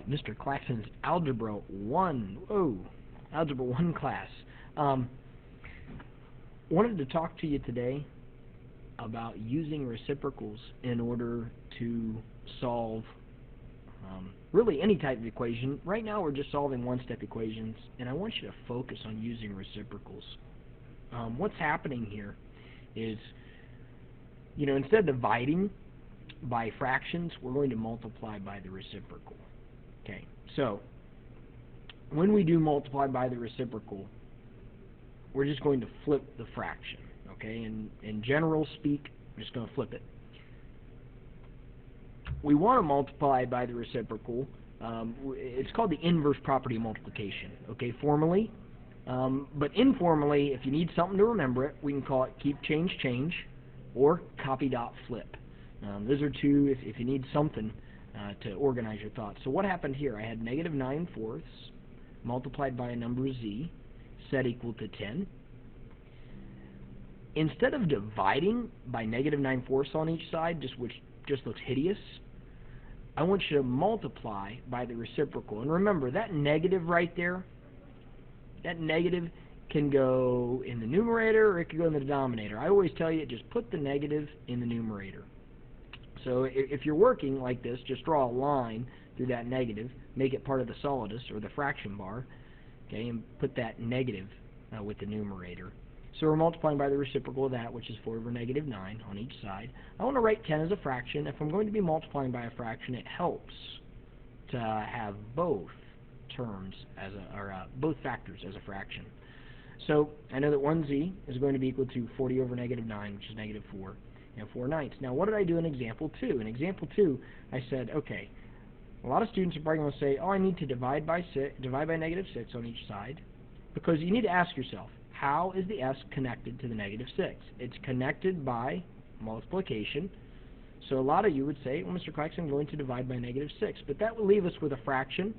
Mr. Claxton's Algebra 1. Whoa, Algebra 1 class. Wanted to talk to you today about using reciprocals in order to solve really any type of equation. Right now we're just solving one-step equations, and I want you to focus on using reciprocals. What's happening here is, instead of dividing by fractions, we're going to multiply by the reciprocal. Okay, so when we do multiply by the reciprocal, we're just going to flip the fraction. Okay, in general speak, I'm just going to flip it. We want to multiply by the reciprocal. It's called the inverse property of multiplication. Okay, formally, but informally, if you need something to remember it, we can call it keep, change, change, or copy, dot, flip. Those are two if you need something to organize your thoughts. So what happened here? I had negative 9/4 multiplied by a number z set equal to 10. Instead of dividing by negative 9/4 on each side, which just looks hideous, I want you to multiply by the reciprocal. And remember, that negative right there, that negative can go in the numerator or it can go in the denominator. I always tell you, just put the negative in the numerator. So if you're working like this, just draw a line through that negative, make it part of the solidus or the fraction bar, okay, and put that negative with the numerator. So we're multiplying by the reciprocal of that, which is 4 over negative 9 on each side. I want to write 10 as a fraction. If I'm going to be multiplying by a fraction, it helps to have both terms both factors as a fraction. So I know that 1z is going to be equal to 40 over negative 9, which is negative 4, and 4/9. Now, what did I do in example 2? In example 2, I said, okay, a lot of students are probably going to say, oh, I need to divide by negative 6 on each side, because you need to ask yourself, how is the s connected to the negative 6? It's connected by multiplication. So a lot of you would say, well, Mr. Claxton, I'm going to divide by negative 6. But that would leave us with a fraction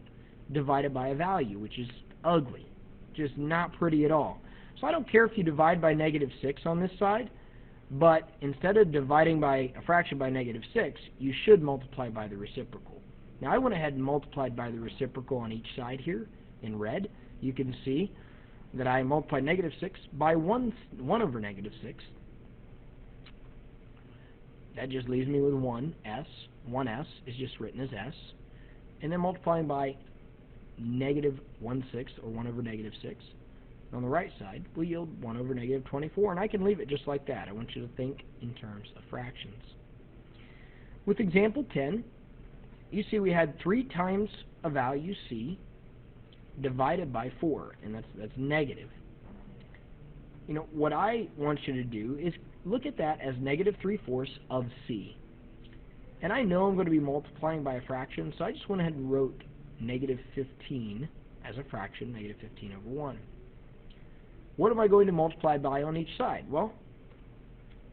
divided by a value, which is ugly, just not pretty at all. So I don't care if you divide by negative 6 on this side, but instead of dividing by a fraction by negative 6, you should multiply by the reciprocal. Now I went ahead and multiplied by the reciprocal on each side here in red. You can see that I multiplied negative 6 by 1 over negative 6. That just leaves me with 1s. 1s is just written as s. And then multiplying by negative 1/6, or 1 over negative 6. On the right side will yield 1 over negative 24, and I can leave it just like that. I want you to think in terms of fractions. With example 10, you see we had 3 times a value c divided by 4, and that's negative. What I want you to do is look at that as negative 3/4 of c. And I know I'm going to be multiplying by a fraction, so I just went ahead and wrote negative 15 as a fraction, negative 15 over 1. What am I going to multiply by on each side? Well,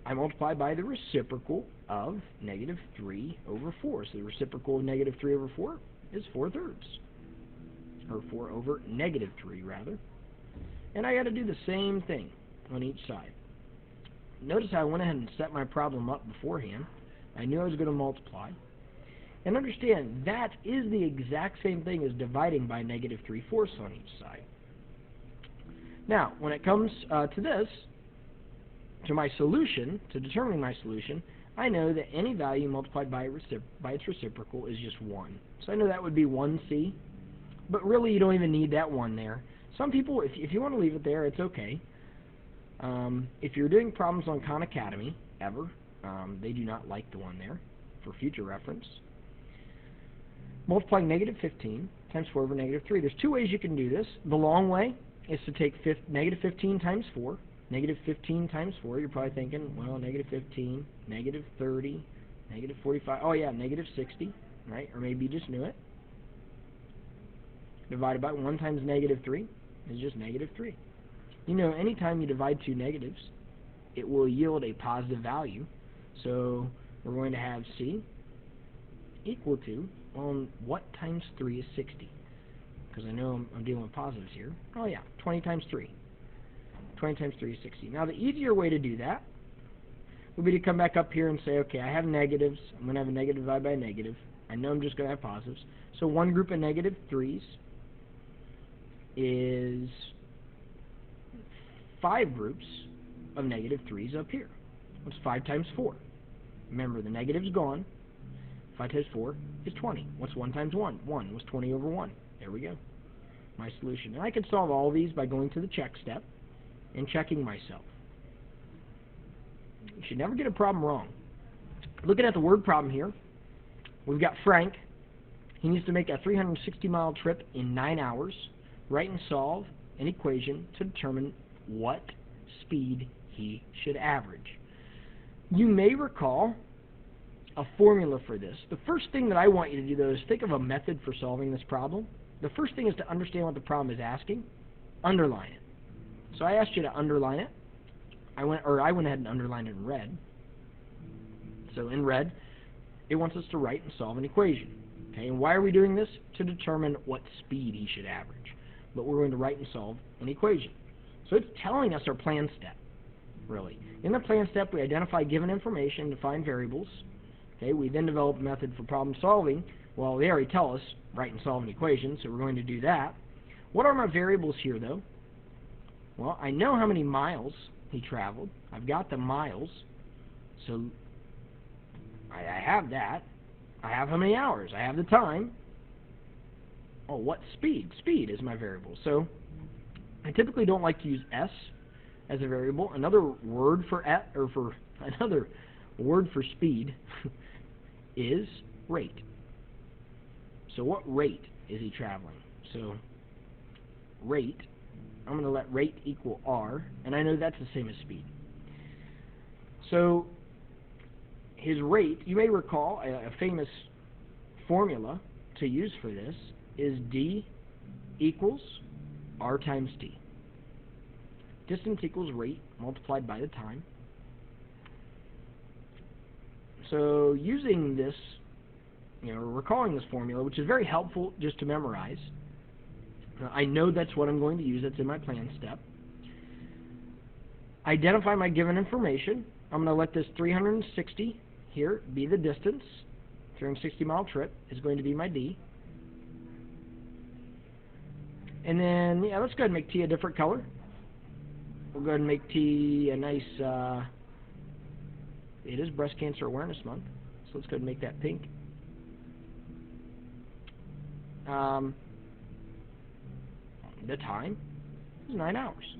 I multiply by the reciprocal of negative 3 over 4. So the reciprocal of negative 3 over 4 is 4/3. Or 4 over negative 3, rather. And I got to do the same thing on each side. Notice how I went ahead and set my problem up beforehand. I knew I was going to multiply. And understand, that is the exact same thing as dividing by negative 3/4 on each side. Now, when it comes to this, to my solution, to determining my solution, I know that any value multiplied by its reciprocal is just 1. So I know that would be 1c. But really, you don't even need that 1 there. Some people, if you want to leave it there, it's okay. If you're doing problems on Khan Academy, they do not like the 1 there, for future reference. Multiplying negative 15 times 4 over negative 3. There's 2 ways you can do this. The long way is to take negative 15 times 4. Negative 15 times 4, you're probably thinking, well, negative 15, negative 30, negative 45. Oh, yeah, negative 60, right? Or maybe you just knew it. Divided by 1 times negative 3 is just negative 3. Anytime you divide 2 negatives, it will yield a positive value. So we're going to have c equal to, what times 3 is 60? Because I know I'm dealing with positives here. Oh yeah, 20 times 3. 20 times 3 is 60. Now the easier way to do that would be to come back up here and say, okay, I have negatives. I'm going to have a negative divided by a negative. I know I'm just going to have positives. So one group of negative 3s is 5 groups of negative 3s up here. What's 5 times 4? Remember, the negative's gone. 5 times 4 is 20. What's 1 times 1? 1 was 20 over 1. There we go. My solution. And I can solve all these by going to the check step and checking myself. You should never get a problem wrong. Looking at the word problem here, we've got Frank. He needs to make a 360-mile trip in 9 hours, write and solve an equation to determine what speed he should average. You may recall a formula for this. The first thing that I want you to do, though, is think of a method for solving this problem. The first thing is to understand what the problem is asking. Underline it. So I asked you to underline it. I went ahead and underlined it in red. So in red, it wants us to write and solve an equation. Okay, and why are we doing this? To determine what speed he should average. But we're going to write and solve an equation. So it's telling us our plan step, really. In the plan step, we identify given information, define variables. Okay, we then develop a method for problem solving. Well, they already tell us write and solve an equation, so we're going to do that. What are my variables here, though? Well, I know how many miles he traveled. I've got the miles, so I have that. I have how many hours. I have the time. Oh, what speed? Speed is my variable. So I typically don't like to use S as a variable. Another word for speed is rate. So what rate is he traveling? So rate, I'm going to let rate equal R, and I know that's the same as speed. So his rate, you may recall a famous formula to use for this is D equals R times T. Distance equals rate multiplied by the time. So using this, recalling this formula, which is very helpful just to memorize. I know that's what I'm going to use. That's in my plan step. Identify my given information. I'm going to let this 360 here be the distance. 360-mile trip is going to be my D. And then, let's go ahead and make T a different color. We'll go ahead and make T a nice, it is Breast Cancer Awareness Month, so let's go ahead and make that pink. The time is 9 hours.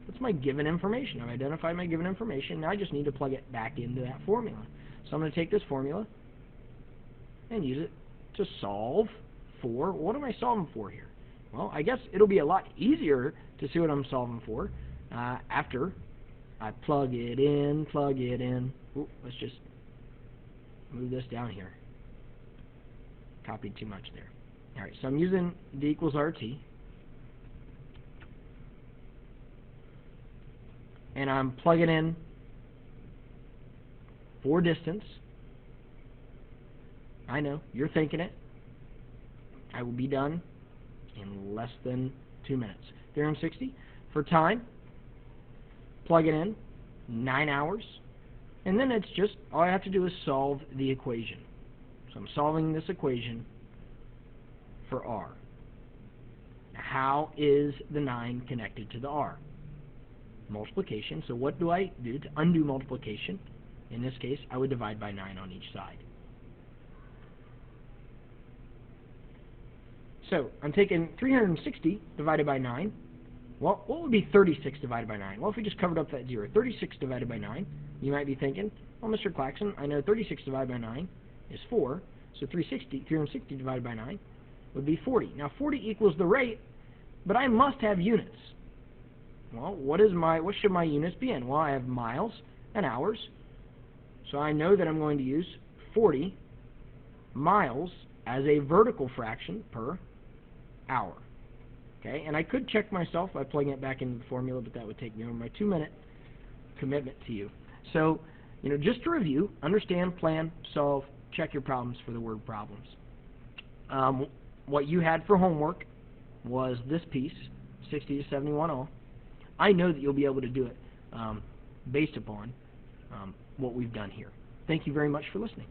That's my given information. I've identified my given information. Now I just need to plug it back into that formula. So I'm going to take this formula and use it to solve for, what am I solving for here? Well, I guess it'll be a lot easier to see what I'm solving for after I plug it in. Ooh, let's just move this down here. Copied too much there. Alright, so I'm using D equals RT. And I'm plugging in for distance. I know, you're thinking it. I will be done in less than 2 minutes. 360 for time. Plug it in. 9 hours. And then it's just, all I have to do is solve the equation. So I'm solving this equation for R. Now, how is the 9 connected to the R? Multiplication. So what do I do to undo multiplication? In this case, I would divide by 9 on each side. So I'm taking 360 divided by 9. Well, what would be 36 divided by 9? Well, if we just covered up that 0, 36 divided by 9, you might be thinking, well, Mr. Claxon, I know 36 divided by 9 is 4, so 360 divided by 9 would be 40. Now, 40 equals the rate, but I must have units. Well, what should my units be in? Well, I have miles and hours, so I know that I'm going to use 40 miles as a vertical fraction per hour. Okay, and I could check myself by plugging it back into the formula, but that would take me over my 2-minute commitment to you. So, just to review, understand, plan, solve, check your problems for the word problems. What you had for homework was this piece, 60 to 71 all. I know that you'll be able to do it based upon what we've done here. Thank you very much for listening.